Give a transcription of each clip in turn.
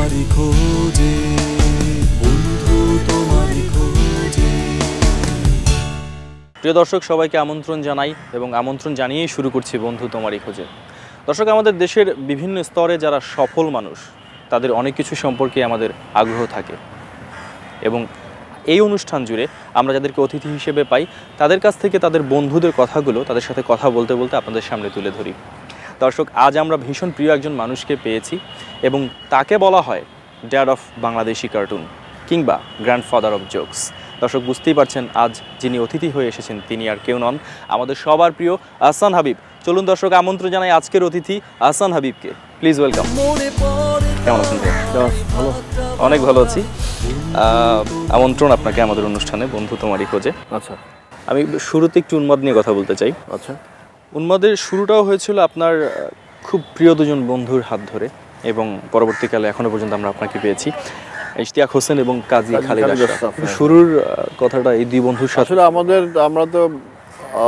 তোমারই খোঁজে, বন্ধু তোমারই খোঁজে। প্রিয় দর্শক, সবাইকে আমন্ত্রণ জানাই এবং আমন্ত্রণ জানিয়েই শুরু করছি বন্ধু তোমারই খোঁজে। দর্শক, আমাদের দেশের বিভিন্ন স্তরে যারা সফল মানুষ, তাদের অনেক কিছু সম্পর্কে আমাদের আগ্রহ থাকে এবং এই অনুষ্ঠান জুড়ে আমরা যাদেরকে অতিথি হিসেবে পাই, তাদের কাছ থেকে তাদের বন্ধুদের কথাগুলো তাদের সাথে কথা বলতে বলতে আপনাদের সামনে তুলে ধরি। দর্শক, আজ আমরা ভীষণ প্রিয় একজন মানুষকে পেয়েছি এবং তাকে বলা হয় ড্যাড অফ বাংলাদেশি কার্টুন কিংবা গ্র্যান্ডফাদার অফ জোকস। দর্শক, বুঝতেই পারছেন আজ যিনি অতিথি হয়ে এসেছেন তিনি আর কেউ নন, আমাদের সবার প্রিয় আহসান হাবিব। চলুন দর্শক, আমন্ত্রণ জানাই আজকের অতিথি আহসান হাবিবকে। Please welcome. কেমন আছেন? ভালো, অনেক ভালো আছি। আমন্ত্রণ আপনাকে আমাদের অনুষ্ঠানে বন্ধু তোমারই খোঁজে। আচ্ছা, আমি শুরুতে একটু উন্মাদ নিয়ে কথা বলতে চাই। আচ্ছা। উন্মাদের শুরুটাও হয়েছিল আপনার খুব প্রিয় দুজন বন্ধুর হাত ধরে এবং পরবর্তীকালে এখনো পর্যন্ত আমরা আপনাকে পেয়েছি ইশতিয়াক হোসেন এবং কাজী খালিদ আশরাফ। শুরুর কথাটা এই দুই বন্ধুর সাথে। আসলে আমরা তো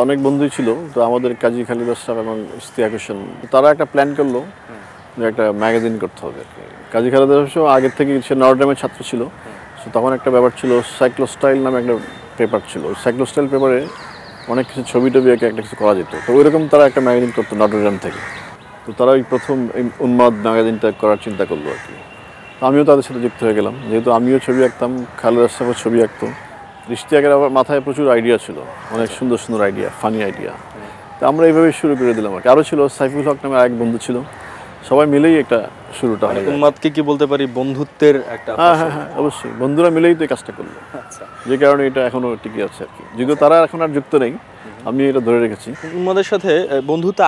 অনেক বন্ধুই ছিল, তো আমাদের কাজী খালিদ আশরাফ এবং ইশতিয়াক হোসেন তারা একটা প্ল্যান করলো যে একটা ম্যাগাজিন করতে হবে। কাজী খালিদ আশরাফ আগের থেকে সে নটরডেমের ছাত্র ছিল, তখন একটা ব্যাপার ছিল সাইক্লোস্টাইল নামে একটা পেপার ছিল। সাইক্লোস্টাইল পেপারে অনেক কিছু ছবি টবি একটা কিছু করা যেত, তো ওইরকম তারা একটা ম্যাগাজিন করতো নটরডেম থেকে। তো তারা ওই প্রথম উন্মাদ ম্যাগাজিনটা করার চিন্তা করলো আর কি। আমিও তাদের সাথে যুক্ত হয়ে গেলাম, যেহেতু আমিও ছবি আঁকতাম, খালিদ আশরাফও ছবি আঁকতো। ইশতিয়াকের আবার মাথায় প্রচুর আইডিয়া ছিল, অনেক সুন্দর সুন্দর আইডিয়া, ফানি আইডিয়া। তো আমরা এইভাবেই শুরু করে দিলাম আর কি। আরও ছিল সাইফুল হক নামে এক বন্ধু ছিল, সবাই মিলেই একটা শুরুটা হয়। উন্মাদকে কি বলতে পারি, বন্ধুত্বের একটা। হ্যাঁ, অবশ্যই বন্ধুরা মিলেই তো এই কাজটা করলো, যে কারণে এটা এখনো টিকে আছে আর কি। যদিও তারা এখন আর যুক্ত নেই, আমি এটা ধরে রেখেছি। উন্মাদের সাথে বন্ধুত্ব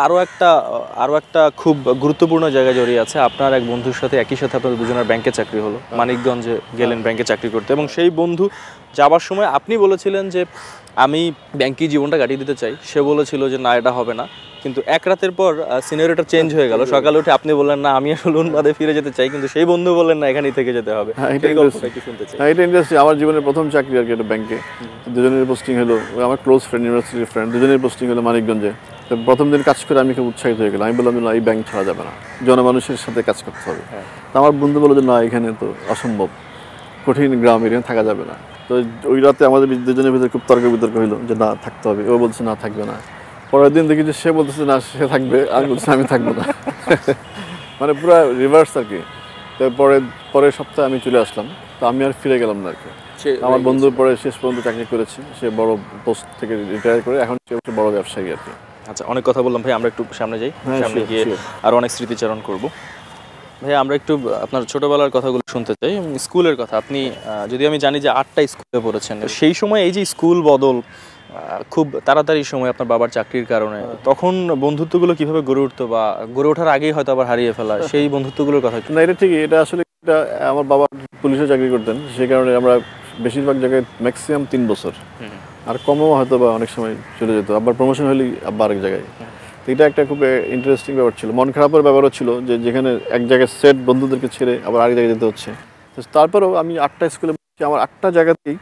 আরও একটা খুব গুরুত্বপূর্ণ জায়গায় জড়িয়ে আছে। আপনার এক বন্ধুর সাথে একই সাথে আপনাদের দুজনের ব্যাংকে চাকরি হলো, মানিকগঞ্জে গেলেন ব্যাংকে চাকরি করতে, এবং সেই বন্ধু যাবার সময় আপনি বলেছিলেন যে আমি ব্যাংকি জীবনটা কাটিয়ে দিতে চাই, সে বলেছিল যে না, এটা হবে না। কিন্তু এক রাতের পর সিনারিওটা চেঞ্জ হয়ে গেল, সকালে উঠে আপনি বললেন না, আমি আসলে উন্মাদে ফিরে যেতে চাই, কিন্তু সেই বন্ধু বললেন না, এখানেই থেকে যেতে হবে। এটা ইন্টারেস্টিং। আমার জীবনের প্রথম চাকরি আর কি, একটা ব্যাংকে। দুজনের পোস্টিং হলো, আমার ক্লোজ ফ্রেন্ড, ইউনিভার্সিটির ফ্রেন্ড, দুজনের পোস্টিং হলো মানিকগঞ্জে। তো প্রথম দিন কাজ করে আমি খুব উৎসাহিত হয়ে গেলাম। আমি বললাম যে না, এই ব্যাংক ছাড়া যাবে না, জনমানুষের সাথে কাজ করতে হবে। তো আমার বন্ধু বললো যে না, এখানে তো অসম্ভব, কঠিন গ্রাম, এখানে থাকা যাবে না। তো ওই রাতে আমাদের দুজনের ভিতরে খুব তর্ক বিতর্ক হইলো যে না, থাকতে হবে। ও বলছে না, থাকবে না। পরের দিন দেখি যে সে বলতেছে না, সে থাকবে, আমি বলছি আমি থাকবো না। মানে পুরো রিভার্স আর কি। তো পরের সপ্তাহে আমি চলে আসলাম, তো আমি আর ফিরে গেলাম না আর কি। আমার বন্ধু পরে শেষ পর্যন্ত চাকরি করেছে, সে বড় পোস্ট থেকে রিটায়ার করে এখন সে হচ্ছে বড় ব্যবসায়ী আর কি। আচ্ছা, অনেক কথা বললাম ভাই, আমরা একটু সামনে যাই, সামনে গিয়ে আর অনেক স্মৃতিচারণ করব। ভাই, আমরা একটু আপনার ছোটবেলার কথাগুলো শুনতে চাই, স্কুলের কথা। আপনি যদি আমি জানি যে 8টা স্কুলে পড়েছেন, সেই সময় এই যে স্কুল বদল খুব তাড়াতাড়ি সময় আপনার বাবার চাকরির কারণে, তখন বন্ধুত্বগুলো কিভাবে গড়ে উঠতো, বা গড়ে ওঠার আগেই হয়তো আবার হারিয়ে ফেলা সেই বন্ধুত্বগুলোর কথা? না, এটা ঠিকই। এটা আসলে আমার বাবা পুলিশে চাকরি করতেন, সেই কারণে আমরা বেশিরভাগ জায়গায় ম্যাক্সিমাম 3 বছর, আর কমও হয়তো বা অনেক সময় চলে যেত। আবার প্রমোশন হলেই আবার আরেক জায়গায়। এটা একটা খুব ইন্টারেস্টিং ব্যাপার ছিল। মন খারাপের ব্যাপারও ছিল যে যেখানে এক জায়গায় সেট বন্ধুদেরকে ছেড়ে আবার আরেক জায়গায় যেতে হচ্ছে। তারপরেও আমি 8টা স্কুলে, আমার 8টা জায়গাতেই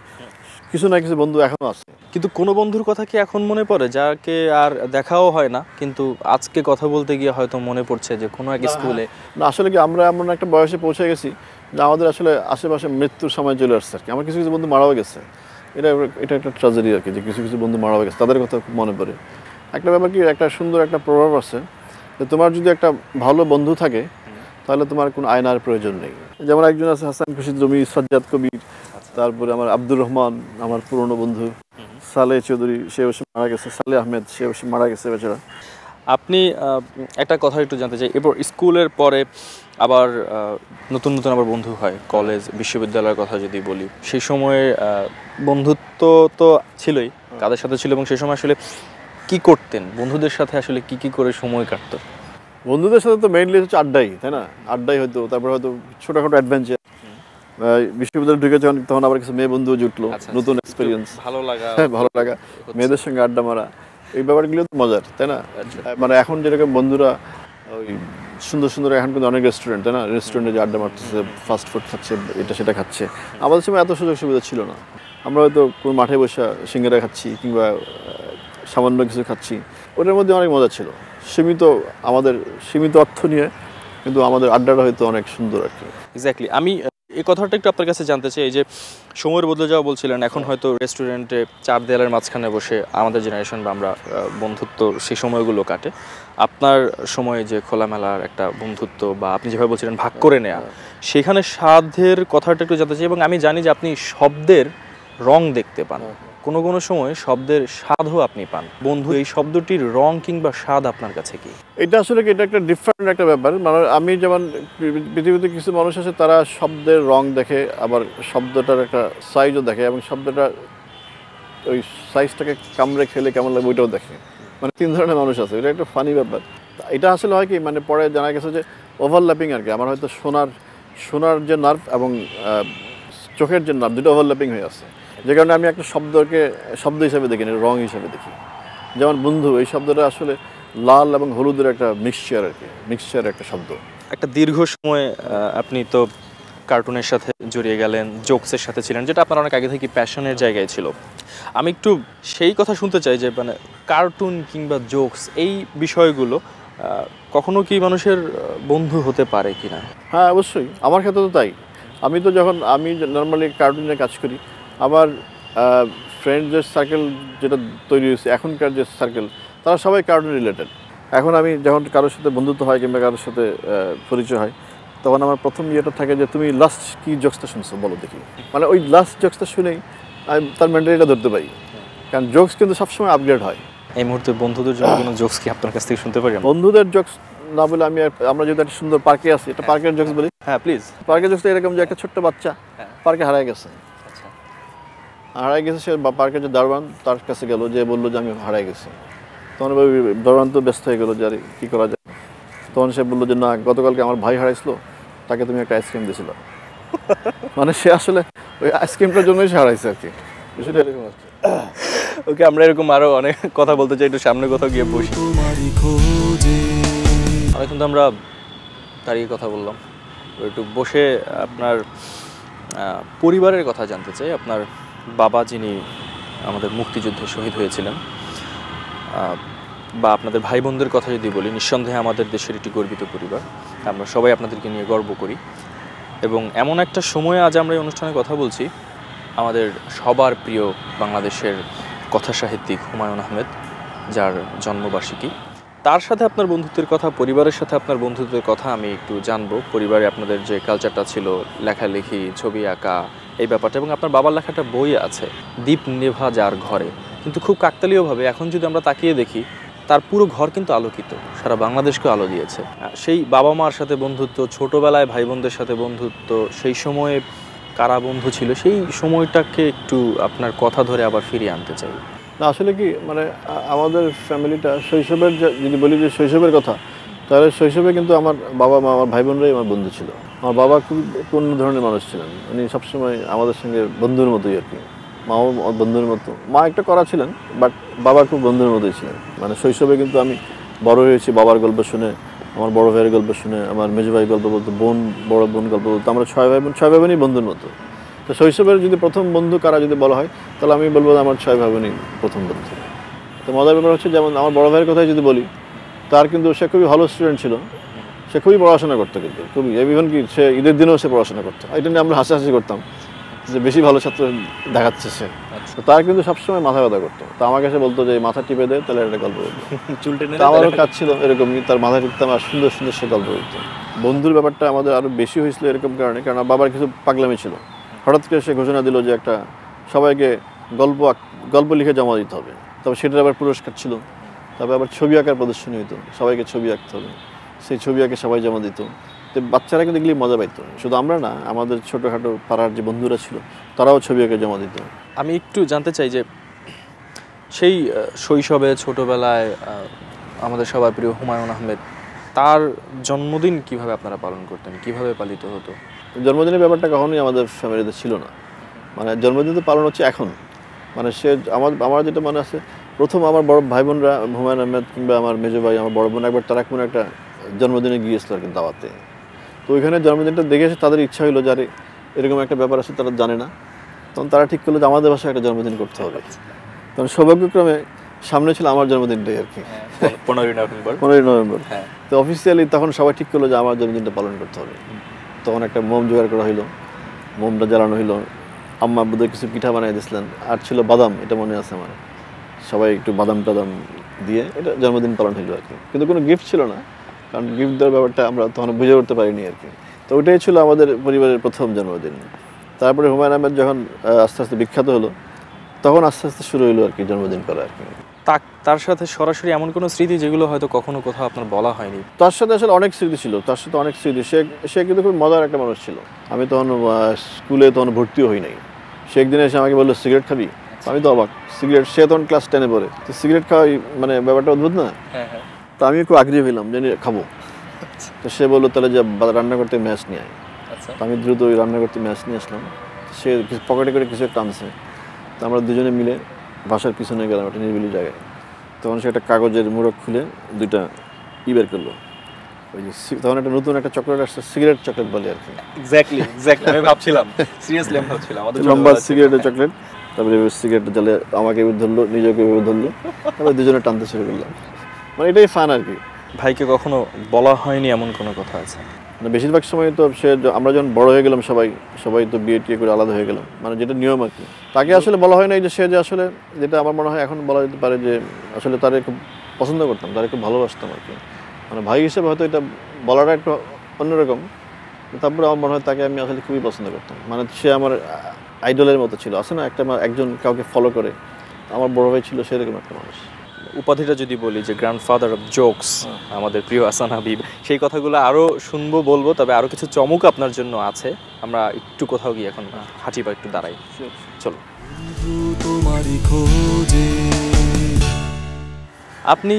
কিছু না কিছু বন্ধু এখনো আছে। কিন্তু কোনো বন্ধুর কথা কি এখন মনে পড়ে, যাকে আর দেখাও হয় না, কিন্তু আজকে কথা বলতে গিয়ে হয়তো মনে পড়ছে যে কোনো এক স্কুলে? না, আসলে কি আমরা এমন একটা বয়সে পৌঁছে গেছি যে আমাদের আসলে আশেপাশে মৃত্যুর সময় চলে আসছে আর কি। আমার কিছু কিছু বন্ধু মারাও গেছে, এটা একটা ট্র্যাজেডি আর কি, যে কিছু কিছু বন্ধু মারাও গেছে, তাদের কথা খুব মনে পড়ে। একটা ব্যাপার কি, একটা সুন্দর একটা প্রভাব আছে যে তোমার যদি একটা ভালো বন্ধু থাকে তাহলে তোমার কোনো আয়নার প্রয়োজন নেই। যেমন একজন আছে হাসান খুরশিদ রুমি, সাজ্জাদ কবির, তারপরে আমার আব্দুর রহমান, আমার পুরনো বন্ধু সালেহ চৌধুরী, সে অবশ্য মারা গেছে, সালেহ আহমেদ, সে অবশ্য মারা গেছে বেচারা। আপনি একটা কথা একটু জানতে চাই, এরপর স্কুলের পরে আবার নতুন নতুন আবার বন্ধু হয়, কলেজ বিশ্ববিদ্যালয়ের কথা যদি বলি, সেই সময়ে বন্ধুত্ব তো ছিলই, কাদের সাথে ছিল, এবং সেই সময় আসলে কি করতেন বন্ধুদের সাথে, আসলে কি করে সময় কাটতো? বন্ধুদের সাথে তো মেইনলি হচ্ছে আড্ডাই, তাই না? আড্ডাই হয়তো, তারপরে হয়তো ছোটোখাটো অ্যাডভেঞ্চার। বিশ্ববিদ্যালয়ে ঢুকে তখন আবার কিছু মেয়ে বন্ধুও জুটলো, নতুন এক্সপিরিয়েন্স, ভালো লাগা, মেয়েদের সঙ্গে আড্ডা মারা, এই ব্যাপারগুলো তো মজার, তাই না? মানে এখন যেরকম বন্ধুরা ওই সুন্দর সুন্দর, এখন কিন্তু অনেক রেস্টুরেন্ট, তাই না? রেস্টুরেন্টে যে আড্ডা মারতেছে, ফাস্ট ফুড খাচ্ছে, এটা সেটা খাচ্ছে। আমাদের সময় এত সুযোগ সুবিধা ছিল না। আমরা হয়তো কোনো মাঠে বসে সিঙ্গারা খাচ্ছি কিংবা সামান্য কিছু খাচ্ছি, ওটার মধ্যে অনেক মজা ছিল। আমাদের সীমিত অর্থ নিয়ে কিন্তু আমাদের আড্ডাটা হয়তো অনেক সুন্দর আর কি। এক্স্যাক্টলি। আমি এই কথাটা একটু আপনার কাছে জানতে চাই, এই যে সময়ের বদলে যাওয়া বলছিলেন, এখন হয়তো রেস্টুরেন্টে 4 দেয়ালের মাঝখানে বসে আমাদের জেনারেশন বা আমরা বন্ধুত্ব সেই সময়গুলো কাটে। আপনার সময়ে যে খোলামেলার একটা বন্ধুত্ব বা আপনি যেভাবে বলছিলেন ভাগ করে নেওয়া, সেখানে স্বাদের কথাটা একটু জানতে চাই। এবং আমি জানি যে আপনি শব্দের রং দেখতে পান, কোনো কোনো সময় শব্দের স্বাদও আপনি পান। বন্ধু, এই শব্দটির রং কিংবা স্বাদ আপনার কাছে কি? এটা আসলে কি, এটা একটা ডিফারেন্ট একটা ব্যাপার। মানে আমি যেমন পৃথিবীতে কিছু মানুষ আছে তারা শব্দের রং দেখে, আবার শব্দটার একটা সাইজও দেখে, এবং শব্দটা ওই সাইজটাকে কামড়ে খেলে কেমন লাগবে ওইটাও দেখে। মানে 3 ধরনের মানুষ আছে, এটা একটা ফানি ব্যাপার। এটা আসলে হয় কি, মানে পরে জানা গেছে যে ওভারল্যাপিং আর কি। আমার হয়তো শোনার যে নার্ভ এবং চোখের যে নার্ভ, দুটো ওভারল্যাপিং হয়ে আছে, যে কারণে আমি একটা শব্দকে শব্দ হিসাবে দেখি না, রং হিসাবে দেখি। যেমন বন্ধু, এই শব্দটা আসলে লাল এবং হলুদের একটা মিক্সচার আর কি, মিক্সচার একটা শব্দ। একটা দীর্ঘ সময় আপনি তো কার্টুনের সাথে জড়িয়ে গেলেন, জোকসের সাথে ছিলেন, যেটা আপনার অনেক আগে থেকে প্যাশনের জায়গায় ছিল। আমি একটু সেই কথা শুনতে চাই যে মানে কার্টুন কিংবা জোকস এই বিষয়গুলো কখনো কি মানুষের বন্ধু হতে পারে কিনা? হ্যাঁ, অবশ্যই। আমার ক্ষেত্রে তো তাই। আমি নর্মালি কার্টুনে কাজ করি, আমার ফ্রেন্ডদের সার্কেল যেটা তৈরি হয়েছে এখনকার যে সার্কেল, তারা সবাই কার্টুন রিলেটেড। এখন আমি যখন কারোর সাথে বন্ধুত্ব হয় কিংবা কারোর সাথে পরিচয় হয়, তখন আমার প্রথম ইয়েটা থাকে যে তুমি লাস্ট কী জোকসটা শুনছো বলো দেখি। মানে ওই লাস্ট জোকসটা শুনেই আমি তার মেন্টালিটা ধরতে পারি, কারণ জোকস কিন্তু সবসময় আপগ্রেড হয়। এই মুহূর্তে বন্ধুদের জন্য কোনো জোকস কি আপনার কাছ থেকে শুনতে পারি? বন্ধুদের জোকস না বলে আমরা যদি একটা সুন্দর পার্কে আছি, এটা পার্কের জোকস বলি। হ্যাঁ প্লিজ। পার্কের জোকসটা এরকম যে একটা ছোট্ট বাচ্চা পার্কে হারায় গেছে। সে পার্কের যে দারোয়ান তার কাছে গেল, যে বললো যে আমি হারাই গেছি। তখন দারোয়ান তো ব্যস্ত হয়ে গেলো যে আরে কী করা যায়। তখন সে বললো যে না, গতকালকে আমার ভাই হারাইছিল, তাকে তুমি একটা আইসক্রিম দিয়েছিল। মানে সে আসলে ওই আইসক্রিমটার জন্যই সে হারাইছে আর কি, বিষয়টা এরকম আর কি। ওকে, আমরা এরকম আরো অনেক কথা বলতে চাই, একটু সামনে কোথাও গিয়ে বসি। এখন তো আমরা দাঁড়িয়ে কথা বললাম, একটু বসে আপনার পরিবারের কথা জানতে চাই। আপনার বাবা যিনি আমাদের মুক্তিযুদ্ধে শহীদ হয়েছিলেন, বা আপনাদের ভাই বোনদের কথা যদি বলি, নিঃসন্দেহে আমাদের দেশের একটি গর্বিত পরিবার। আমরা সবাই আপনাদেরকে নিয়ে গর্ব করি। এবং এমন একটা সময়ে আজ আমরা এই অনুষ্ঠানে কথা বলছি, আমাদের সবার প্রিয় বাংলাদেশের কথা সাহিত্যিক হুমায়ুন আহমেদ, যার জন্মবার্ষিকী। তার সাথে আপনার বন্ধুত্বের কথা, পরিবারের সাথে আপনার বন্ধুত্বের কথা আমি একটু জানবো। পরিবারে আপনাদের যে কালচারটা ছিল, লেখালেখি, ছবি আঁকা, এই ব্যাপারটা। এবং আপনার বাবার লেখাটা বই আছে, দীপ নেভা যার ঘরে, কিন্তু খুব কাকতালীয়ভাবে এখন যদি আমরা তাকিয়ে দেখি, তার পুরো ঘর কিন্তু আলোকিত, সারা বাংলাদেশকে আলো দিয়েছে। সেই বাবা মার সাথে বন্ধুত্ব, ছোটোবেলায় ভাই বোনদের সাথে বন্ধুত্ব, সেই সময়ে কারা বন্ধু ছিল, সেই সময়টাকে একটু আপনার কথা ধরে আবার ফিরিয়ে আনতে চাই। না আসলে কি, মানে আমাদের ফ্যামিলিটা শৈশবের, যদি বলি যে শৈশবের কথা, তাহলে শৈশবে কিন্তু আমার বাবা মা, আমার ভাই বোনরাই আমার বন্ধু ছিল। আমার বাবা খুব অন্য ধরনের মানুষ ছিলেন, উনি সবসময় আমাদের সঙ্গে বন্ধুর মতোই আর কি। মাও বন্ধুর মতো, মা একটা করা ছিলেন, বাট বাবা খুব বন্ধুর মতোই ছিলেন। মানে শৈশবে কিন্তু আমি বড় হয়েছি বাবার গল্প শুনে, আমার বড় ভাইয়ের গল্প শুনে, আমার মেজো ভাই গল্প বলতো, বড় বোন গল্প বলতো। আমরা 6 ভাই বোনই বন্ধুর মতো। তো শৈশবের যদি প্রথম বন্ধু কারা যদি বলা হয়, তাহলে আমি বলবো আমার 6 ভাই বোনই প্রথম বন্ধু। তো মজার ব্যাপার হচ্ছে, যেমন আমার বড় ভাইয়ের কথাই যদি বলি, তার কিন্তু সে খুবই ভালো স্টুডেন্ট ছিল, সে খুবই পড়াশোনা করতো, কিন্তু খুবই, ইভেন কি সে ঈদের দিনেও সে পড়াশোনা করতো। এটা নিয়ে আমরা হাসাহাসি করতাম যে বেশি ভালো ছাত্র দেখাচ্ছে সে। তো তার কিন্তু সবসময় মাথা ব্যথা করতো। তো আমাকে সে বলতো যে মাথা টিপে দেয়, তাহলে একটা গল্প বলতো। আমারও কাজ ছিল এরকমই, তার মাথা টিপতাম আর সুন্দর সুন্দর সে গল্প বলতো। বন্ধুর ব্যাপারটা আমাদের আরও বেশি হয়েছিল এরকম কারণে, কারণ বাবার কিছু পাগলামি ছিল। হঠাৎ করে সে ঘোষণা দিল যে একটা সবাইকে গল্প লিখে জমা দিতে হবে, তবে সেটার আবার পুরস্কার ছিল। তবে আবার ছবি আঁকার প্রদর্শনী হতো, সবাইকে ছবি আঁকতে হবে, সেই ছবি আঁকে সবাই জমা দিত। তো বাচ্চারা কিন্তু এগুলি মজা পাইতো, শুধু আমরা না, আমাদের ছোটোখাটো পাড়ার যে বন্ধুরা ছিল তারাও ছবি আঁকে জমা দিত। আমি একটু জানতে চাই যে সেই শৈশবে, ছোটোবেলায় আমাদের সবার প্রিয় হুমায়ুন আহমেদ, তার জন্মদিন কিভাবে আপনারা পালন করতেন, কিভাবে পালিত হতো? জন্মদিনের ব্যাপারটা কখনোই আমাদের ফ্যামিলিতে ছিল না। মানে জন্মদিন তো পালন হচ্ছে এখন। মানে সে আমার যেটা মনে আছে, প্রথম আমার বড় ভাই বোনরা, হুমায়ুন আহমেদ কিংবা আমার মেজো ভাই, আমার বড় বোন একবার তারা কোনো একটা জন্মদিনে গিয়েছিল আর কি, দাওয়াতে। তো ওইখানে জন্মদিনটা দেখে এসে তাদের ইচ্ছা হলো যে এরকম একটা ব্যাপার আছে, তারা জানে না। তখন তারা ঠিক করলো যে আমাদের বাসায় একটা জন্মদিন করতে হবে। তখন সৌভাগ্যক্রমে সামনে ছিল আমার জন্মদিনটাই আর কি, 15ই নভেম্বর। 15ই নভেম্বর। হ্যাঁ। তো অফিসিয়ালি তখন সবাই ঠিক করলো যে আমার জন্মদিনটা পালন করতে হবে। তখন একটা মোম জোগাড় করা হইলো, মোমটা জ্বালানো হইলো, আম্মা বোধহয় কিছু পিঠা বানিয়ে দিয়েছিলেন, আর ছিল বাদাম, এটা মনে আছে আমার। সবাই একটু বাদাম টাদাম দিয়ে এটা জন্মদিন পালন হইলো আর কি। কিন্তু কোনো গিফট ছিল না, কারণ গিফট দেওয়ার ব্যাপারটা আমরা তখন বুঝে উঠতে পারিনি আর কি। তো ওইটাই ছিল আমাদের পরিবারের প্রথম জন্মদিন। তারপরে হুমায়ুন আহমেদ যখন আস্তে আস্তে বিখ্যাত হলো, তখন আস্তে আস্তে শুরু হলো আর কি জন্মদিন করা আর কি। তার সাথে সরাসরি এমন কোনো স্মৃতি যেগুলো হয়তো কখনো কোথাও আপনার বলা হয়নি? তার সাথে আসলে অনেক স্মৃতি ছিল, তার সাথে অনেক স্মৃতি। সে কিন্তু খুব মজার একটা মানুষ ছিল। আমি তখন স্কুলে তখন ভর্তিও হই নাই। সে একদিন এসে আমাকে বললো সিগারেট খাবি? আমি তো অবাক, সিগারেট, সে তখন ক্লাস 10-এ পড়ে, তো সিগারেট খাওয়াই মানে ব্যাপারটা অদ্ভুত না? তো আমি খুব আগ্রহী হইলাম যে খাবো। তো সে বললো তাহলে যে রান্না করতে ম্যাচ নিয়ে আয়। তো আমি দ্রুত ওই রান্না করতে ম্যাচ নিয়ে আসলাম। সে পকেটে করে কিছু একটা আনছে, তো আমরা দুজনে মিলে বাসার পিছনে গেলাম একটা নিরিবিলি জায়গায়। তখন সে একটা কাগজের মোড়ক খুলে 2টা বের করলো। ওই যে তখন একটা নতুন একটা চকলেট আসছে, সিগারেট চকলেট বলে আর কি। এক্স্যাক্টলি আমি ভাবছিলাম, সিরিয়াসলি আমি ভাবছিলাম আমাদের লম্বা সিগারেটের চকলেট। তারপরে সিগারেট জ্বালে আমাকে ধরলো, নিজেকে ধরলো, তারপরে দুজনে টানতে শুরু করলাম। মানে এটাই ফান আর কি। ভাইকে কখনো বলা হয়নি এমন কোনো কথা আছে? মানে বেশিরভাগ সময় তো আমরা যখন বড় হয়ে গেলাম সবাই তো বিয়ে টিয়ে করে আলাদা হয়ে গেলাম, মানে যেটা নিয়ম আর কি। তাকে আসলে বলা হয় নাই যে সে যে আসলে, যেটা আমার মনে হয় এখন বলা যেতে পারে যে আসলে তারে খুব পছন্দ করতাম, তারে খুব ভালোবাসতাম আর কি। মানে ভাই হিসেবে হয়তো এটা বলাটা একটু অন্যরকম, তারপরে আমার মনে হয় তাকে আমি আসলে খুবই পছন্দ করতাম। মানে সে আমার আইডলের মতো ছিল, আছে না একজন কাউকে ফলো করে, আমার বড় ভাই ছিল সেরকম একটা মানুষ। উপাধিটা যদি বলি যে গ্র্যান্ডফাদার অফ জোকস, আমাদের প্রিয় হাসান হাবিব, সেই কথাগুলো আরও শুনবো, বলবো, তবে আরও কিছু চমক আপনার জন্য আছে। আমরা একটু কোথাও গিয়ে এখন হাঁটি বা একটু দাঁড়াই, চলো। তোমারই খোঁজে। আপনি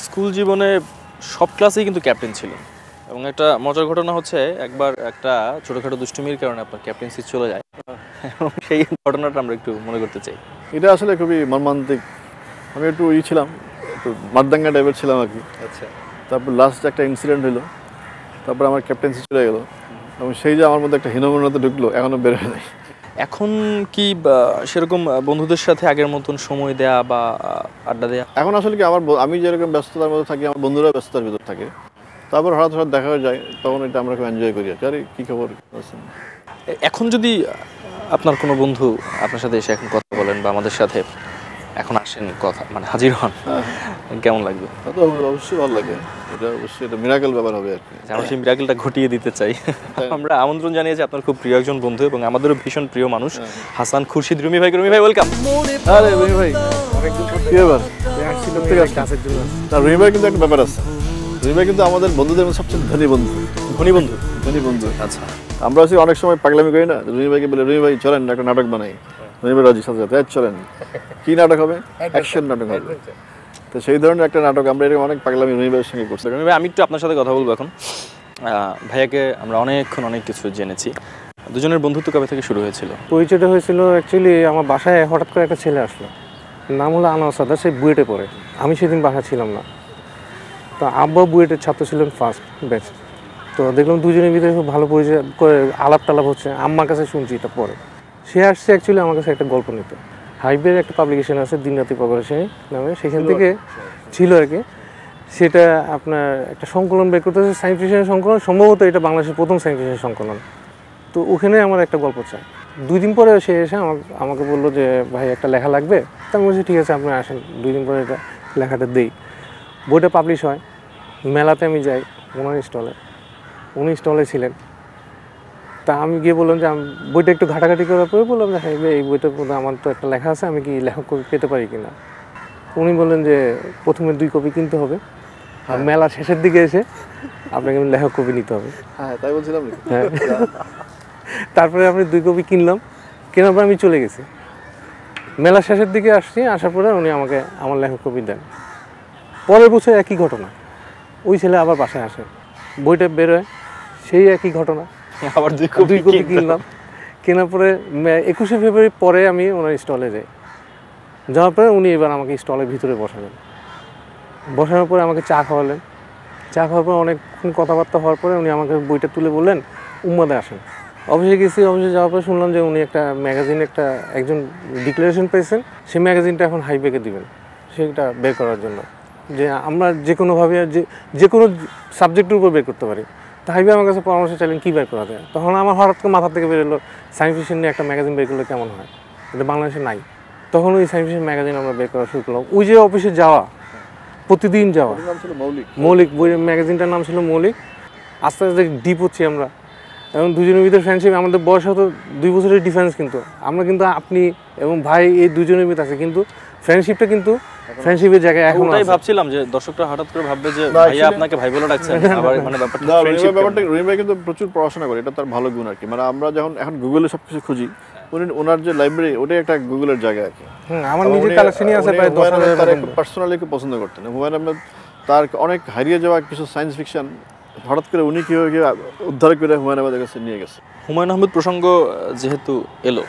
স্কুল জীবনে সব ক্লাসেই কিন্তু ক্যাপ্টেন ছিলেন, এবং একটা মজার ঘটনা হচ্ছে একবার একটা ছোটোখাটো দুষ্টুমির কারণে আপনার ক্যাপ্টেন্সি চলে যায়, এবং সেই ঘটনাটা আমরা একটু মনে করতে চাই। এটা আসলে খুবই মর্মান্তিক। আমি একটু ছিলাম, একটু মারদাঙ্গা টাইপের ছিলাম আর কি। আচ্ছা। তারপর লাস্ট একটা ইনসিডেন্ট হলো, তারপর আমার ক্যাপ্টেন্সি চলে গেলো, এবং সেই যে আমার মধ্যে একটা হীনমন্যতা ঢুকলো, এখনও বের হয় নাই। এখন কি সেরকম বন্ধুদের সাথে আগের মতন সময় দেয়া বা আড্ডা দেয়া? এখন আসলে কি আমি যেরকম ব্যস্ততার মধ্যে থাকি, আমার বন্ধুরা ব্যস্ততার ভিতর থাকে, তারপর হঠাৎ দেখা হয়ে যায়, তখন এটা আমরা খুব এনজয় করি। আরে কী খবর আছেন? এখন যদি আপনার কোনো বন্ধু আপনার সাথে এসে এখন কথা বলেন বা আমাদের সাথে এখন আসেন, কথা মানে হাজির হন, কেমন লাগবে? তো অবশ্যই ভালো লাগে, এটা অবশ্যই এটা মিরাকেল ব্যাপার হবে আর কি। আমরা সেই মিরাকেলটা ঘটিয়ে দিতে চাই। আমরা আমন্ত্রণ জানিয়েছি আপনার খুব প্রিয় একজন বন্ধু এবং আমাদেরও ভীষণ প্রিয় মানুষ, হাসান খুরশিদ রুমি ভাই। রুমি ভাই, ওয়েলকাম। আরে রুমি ভাই, কি ব্যাপার? না, রুমি ভাই কিন্তু একটা ব্যাপার আছে। রুমি ভাই কিন্তু আমাদের বন্ধুদের মধ্যে সবচেয়ে ধনী বন্ধু। আচ্ছা। আমরা আসলে অনেক সময় পাগলামি করি না, রুমি ভাইকে বলে রুমি ভাই চলেন একটা নাটক বানাই। রুমি ভাই রাজি, সাথে সাথে চলেন। কি নাটক হবে? অ্যাকশন নাটক হবে। তো সেই ধরনের একটা নাটক আমরা এরকম অনেক পাগলামি রুমি ভাইয়ের সঙ্গে করছি। রুমি ভাই, আমি একটু আপনার সাথে কথা বলবো এখন। ভাইয়াকে আমরা অনেক কিছু জেনেছি। দুজনের বন্ধুত্ব কবে থেকে শুরু হয়েছিল? পরিচয়টা হয়েছিল অ্যাকচুয়ালি আমার বাসায় হঠাৎ করে একটা ছেলে আসলো, নাম হলো আনোয়ার সাদার, সে বুয়েটে পড়ে। আমি সেদিন বাসা ছিলাম না, তো আব্বা বুয়েটের ছাত্র ছিলেন ফার্স্ট ব্যাচ। তো দেখলাম দুজনের ভিতরে খুব ভালো পরিচয় করে আলাপ টালাপ হচ্ছে। আম্মার কাছে শুনছি এটা পরে। সে আসছে অ্যাকচুয়ালি আমার কাছে একটা গল্প নিতে। হাইবের একটা পাবলিকেশন আছে দিনরাতি প্রকাশনী নামে, সেখান থেকে ছিল আর কি। সেটা আপনার একটা সংকলন বের করতে হচ্ছে, সায়েন্স ফিকশনের সংকলন, সম্ভবত এটা বাংলাদেশের প্রথম সায়েন্স ফিকশনের সংকলন। তো ওখানে আমার একটা গল্প চাই। 2 দিন পরে সে এসে আমাকে বললো যে ভাই একটা লেখা লাগবে। তা আমি বলছি ঠিক আছে আপনি আসেন, 2 দিন পরে এটা লেখাটা দেই। বইটা পাবলিশ হয়, মেলাতে আমি যাই, উনি স্টলে ছিলেন। তা আমি গিয়ে বললাম যে আমি বইটা একটু ঘাটাঘাটি করার পরে বললাম যে হ্যাঁ এই বইটার মধ্যে আমার তো একটা লেখা আছে, আমি কি লেখক কপি পেতে পারি কিনা। উনি বললেন যে প্রথমে 2 কপি কিনতে হবে, আর মেলা শেষের দিকে এসে আপনাকে লেখক কপি নিতে হবে। হ্যাঁ, তাই বলছিলাম। হ্যাঁ। তারপরে আমি 2 কপি কিনলাম, কেনার পর আমি চলে গেছি। মেলা শেষের দিকে আসছি, আসার পরে উনি আমাকে আমার লেখক কপি দেন। পরের বছর একই ঘটনা, ওই ছেলে আবার বাসায় আসে, বইটা বেরোয়, সেই একই ঘটনা, আবার 2 কপি কিনলাম। কেনার পরে 21শে ফেব্রুয়ারি পরে আমি ওনার স্টলে যাই। যাওয়ার পরে উনি এবার আমাকে স্টলের ভিতরে বসালেন। বসানোর পরে আমাকে চা খাওয়ালেন। চা খাওয়ার পর অনেকক্ষণ কথাবার্তা হওয়ার পরে উনি আমাকে বইটা তুলে বললেন উম্মাদে আসেন। অফিসে গেছি, অফিসে যাওয়ার পরে শুনলাম যে উনি একটা ম্যাগাজিন একজন ডিক্লারেশন পেয়েছেন, সেই ম্যাগাজিনটা এখন হাইবেকে দিবেন। সেটা বের করার জন্য, যে আমরা যে কোনোভাবে যে কোনো সাবজেক্টের উপর বের করতে পারি। তো হাবিব আমার কাছে পরামর্শ চাইলেন কী বের করা যায়। তখন আমার হঠাৎ করে মাথা থেকে বেরোলো সায়েন্স ফিকশন নিয়ে একটা ম্যাগাজিন বের করলে কেমন হয়, এটা বাংলাদেশে নাই। তখন ওই সায়েন্স ফিকশন ম্যাগাজিন আমরা বের করা শুরু করলাম। ওই যে অফিসে যাওয়া, প্রতিদিন যাওয়া, মৌলিক বই ম্যাগাজিনটার নাম ছিল মৌলিক। আস্তে আস্তে ডিপ হচ্ছি আমরা, এবং দুজনের ভিতরে ফ্রেন্ডশিপ। আমাদের বয়স হয়তো 2 বছরের ডিফারেন্স, কিন্তু আমরা কিন্তু আপনি এবং ভাই এই দুজনের ভিতরে আছে, কিন্তু ফ্রেন্ডশিপটা কিন্তু ফ্রেন্ডশিপের জায়গায় এখন ওটাই ভাবছিলাম যে দর্শকরা হঠাৎ করে ভাববে যে ভাইয়া আপনাকে ভাই বলে ডাকছেন, আবার মানে ব্যাপারটা ফ্রেন্ডশিপ। ব্যাপারটা রহিম ভাই কিন্তু প্রচুর পড়াশোনা করে, এটা তার ভালো গুণ আর কি। মানে আমরা যখন এখন গুগলে সবকিছু খুঁজি, ওনার যে লাইব্রেরি ওটাই একটা গুগলের জায়গা আর কি। আমার নিজের কালেকশনই আছে প্রায় 10,000। পার্সোনালি খুব পছন্দ করতেন হুমায়ুন আহমেদ। তার অনেক হারিয়ে যাওয়া কিছু সায়েন্স ফিকশন হঠাৎ করে উনি কীভাবে উদ্ধার করে হুমায়ুন আহমেদের কাছে নিয়ে গেছে। হুমায়ুন আহমেদ প্রসঙ্গ যেহেতু এলো,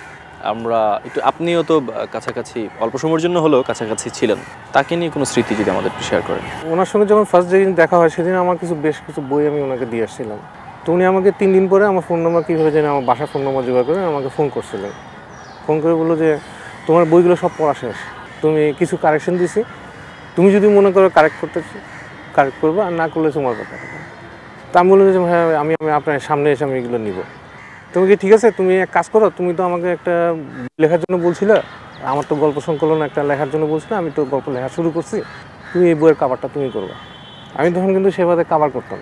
আমরা একটু, আপনিও তো কাছাকাছি অল্প সময়ের জন্য হলেও কাছাকাছি ছিলেন, তাকে নিয়ে কোনো স্মৃতি যদি আমাদের একটু শেয়ার করেন। ওনার সঙ্গে যখন ফার্স্ট যেদিন দেখা হয় সেদিন আমার বেশ কিছু বই আমি ওনাকে দিয়ে আসছিলাম। তো উনি আমাকে 3 দিন পরে আমার ফোন নাম্বার কীভাবে জানি আমার বাসার ফোন নাম্বার জোগাড় করে আমাকে ফোন করছিলেন। ফোন করে বললো যে তোমার বইগুলো সব পড়া শেষ, তুমি কিছু কারেকশন দিছি, তুমি যদি মনে করো কারেক্ট করবো, আর না করলে তোমার কথা। তা আমি বললাম যে হ্যাঁ আমি আপনার সামনে এসে আমি এগুলো নিব। তুমি কি ঠিক আছে, তুমি এক কাজ করো, তুমি তো আমাকে একটা লেখার জন্য বলছিলে, আমার তো গল্প সংকলন একটা লেখার জন্য বলছিলে, আমি তো গল্প লেখা শুরু করছি, তুমি এই বইয়ের কাভারটা তুমি করবা। আমি তখন কিন্তু সেভাবে কাভার করতাম।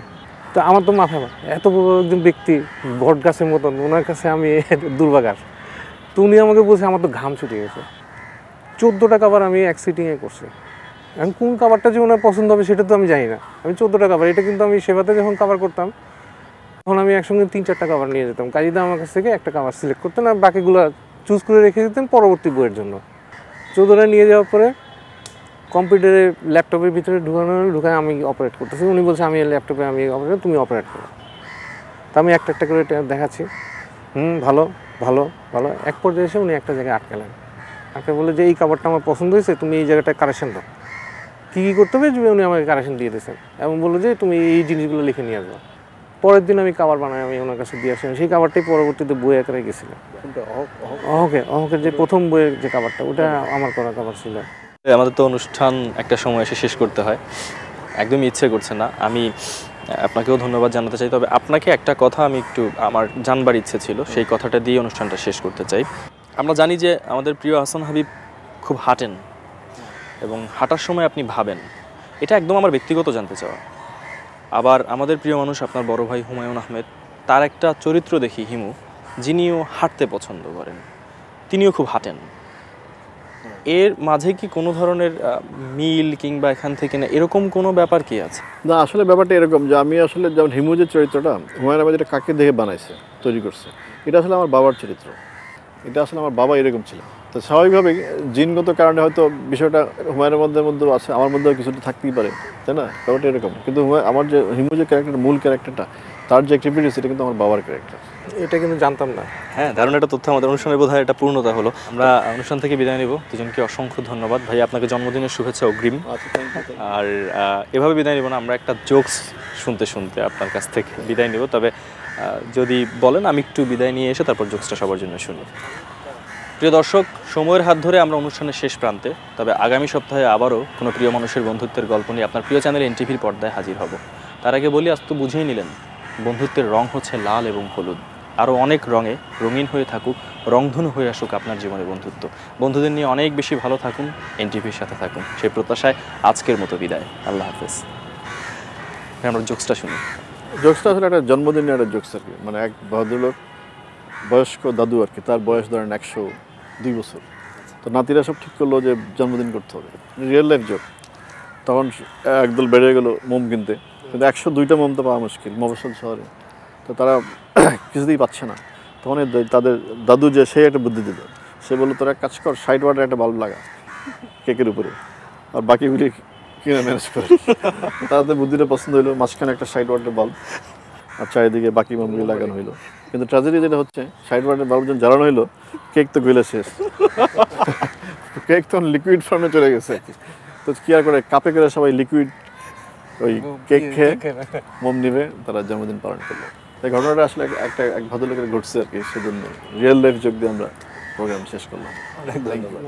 তো আমার তো মাথা এত বড় একজন ব্যক্তি, বট গাছের মতন, ওনার কাছে আমি দুর্বাঘাস। তো উনি আমাকে বলছে, আমার তো ঘাম ছুটে গেছে। 14টা কাভার আমি এক সিটিংয়ে করছি। এখন কোন কাভারটা যে ওনার পছন্দ হবে সেটা তো আমি জানি না। আমি 14টা কাভার, এটা কিন্তু আমি সেবাতে যখন কাভার করতাম তখন আমি একসঙ্গে 3-4টা কাভার নিয়ে যেতাম। কাজীদা আমার কাছ থেকে একটা কাভার সিলেক্ট করতেন, আর বাকিগুলো চুজ করে রেখে দিতেন পরবর্তী বইয়ের জন্য। 14টা নিয়ে যাওয়ার পরে কম্পিউটারে ল্যাপটপের ভিতরে ঢুকায় আমি অপারেট করতেছি। উনি বলছে আমি ল্যাপটপে আমি অপারেট, তুমি অপারেট করো। তা আমি একটা একটা করে দেখাচ্ছি, ভালো ভালো ভালো। এক পর্যায়ে এসে উনি একটা জায়গায় আটকালেন। আটকে বলে যে এই কাভারটা আমার পছন্দ হয়েছে, তুমি এই জায়গাটায় কারেকশন দাও। কী কী করতে হবে উনি আমাকে কারেকশন দিয়ে দিয়েছেন এবং বললো যে তুমি এই জিনিসগুলো লিখে নিয়ে আসবো। পরের দিন আমি কাভার বানাই, আমি ওনার কাছে দিয়ে আসলাম। সেই কাভারটাই পরবর্তীতে বই আকারে গেছিলাম। অহকের যে প্রথম বইয়ের যে কাভারটা, ওটা আমার করা কাভার ছিল। আমাদের তো অনুষ্ঠান একটা সময় এসে শেষ করতে হয়, একদমই ইচ্ছে করছে না। আমি আপনাকেও ধন্যবাদ জানাতে চাই, তবে আপনাকে একটা কথা আমি একটু আমার জানবার ইচ্ছে ছিল, সেই কথাটা দিয়ে অনুষ্ঠানটা শেষ করতে চাই। আমরা জানি যে আমাদের প্রিয় হাসান হাবিব খুব হাঁটেন এবং হাঁটার সময় আপনি ভাবেন, এটা একদম আমার ব্যক্তিগত জানতে চাওয়া। আবার আমাদের প্রিয় মানুষ আপনার বড় ভাই হুমায়ুন আহমেদ, তার একটা চরিত্র দেখি হিমু, যিনিও হাঁটতে পছন্দ করেন, তিনিও খুব হাঁটেন। এর মাঝে কি কোনো ধরনের মিল কিংবা এখান থেকে না এরকম কোনো ব্যাপার কি আছে? না, আসলে ব্যাপারটা এরকম যে আমি আসলে যেমন হিমু যে চরিত্রটা হুমায়ুন আহমেদ এটা কাকে দেখে বানাইছে, তৈরি করছে, এটা আসলে আমার বাবার চরিত্র। এটা আসলে আমার বাবা এরকম ছিল। তো স্বাভাবিকভাবেই জিনগত কারণে হয়তো বিষয়টা হুমায়ুনের মধ্যেও আছে, আমার মধ্যেও কিছুটা থাকতেই পারে, তাই না? ব্যাপারটা এরকম। কিন্তু আমার যে হিমু যে ক্যারেক্টার, মূল ক্যারেক্টারটা, তার যে অ্যাক্টিভিটিস, এটা কিন্তু আমার বাবার ক্যারেক্টার। এটা কিন্তু জানতাম না। হ্যাঁ, দারুণ একটা তথ্য। আমাদের অনুষ্ঠানের বোধহয় এটা পূর্ণতা হলো। আমরা অনুষ্ঠান থেকে বিদায় নেব। দুজনকে অসংখ্য ধন্যবাদ। ভাই, আপনাকে জন্মদিনের শুভেচ্ছা অগ্রিম। আর এভাবে বিদায় নেব না, আমরা একটা জোকস শুনতে শুনতে আপনার কাছ থেকে বিদায় নেব। তবে যদি বলেন আমি একটু বিদায় নিয়ে এসে তারপর জোকসটা সবার জন্য শুনি। প্রিয় দর্শক, সময়ের হাত ধরে আমরা অনুষ্ঠানের শেষ প্রান্তে। তবে আগামী সপ্তাহে আবারও কোনো প্রিয় মানুষের বন্ধুত্বের গল্প নিয়ে আপনার প্রিয় চ্যানেল এনটিভির পর্দায় হাজির হব। তার আগে বলি, আজ তো বুঝেই নিলেন বন্ধুত্বের রং হচ্ছে লাল এবং হলুদ। আরও অনেক রঙে রঙিন হয়ে থাকুক, রংধনু হয়ে আসুক আপনার জীবনে বন্ধুত্ব। বন্ধুদের নিয়ে অনেক বেশি ভালো থাকুন, এনটিভির সাথে থাকুন, সেই প্রত্যাশায় আজকের মতো বিদায়। আল্লাহ হাফেজ। আমরা জোকসটা শুনি। জোকসটা আসলে একটা জন্মদিনের একটা জোকস আর কি। মানে এক ভদ্রলোক, বয়স্ক দাদু আর কি, তার বয়স ধরেন 102 বছর। তো নাতিরা সব ঠিক করলো যে জন্মদিন করতে হবে, রিয়েল লাইফ জোক। তখন একদল বেড়ে গেলো মোম কিনতে, কিন্তু 102টা মোম তো পাওয়া মুশকিল মফস্বল শহরে। তো তারা কিছুতেই পাচ্ছে না। তখন তাদের দাদু যে সে একটা বুদ্ধি দিল। সে বললো, তোরা এক কাজ কর, 60 ওয়াটের একটা বাল্ব লাগা কেকের উপরে, আর বাকিগুলি কিনে ম্যানেজ করে। তাদের বুদ্ধিটা পছন্দ হইলো, মাঝখানে একটা 60 ওয়াটের বাল্ব আর চারিদিকে বাকি মোমগুলি লাগানো হইলো। কিন্তু ট্র্যাজেডি যেটা হচ্ছে, 60 ওয়াটের বাল্ব যখন জ্বালানো হইলো, কেক তো গলে শেষ। কেক তখন লিকুইড ফর্মে চলে গেছে। তো কি আর করে, কাপে করে সবাই লিকুইড ওই কেক খেয়ে মোম নিবে, তারা জন্মদিন পালন করলো। এই ঘটনাটা আসলে এক ভদ্রলোকের ঘটছে আর কি। সেজন্য রিয়েল লাইফ যোগ দিয়ে আমরা প্রোগ্রাম শেষ করলাম। অনেক ধন্যবাদ।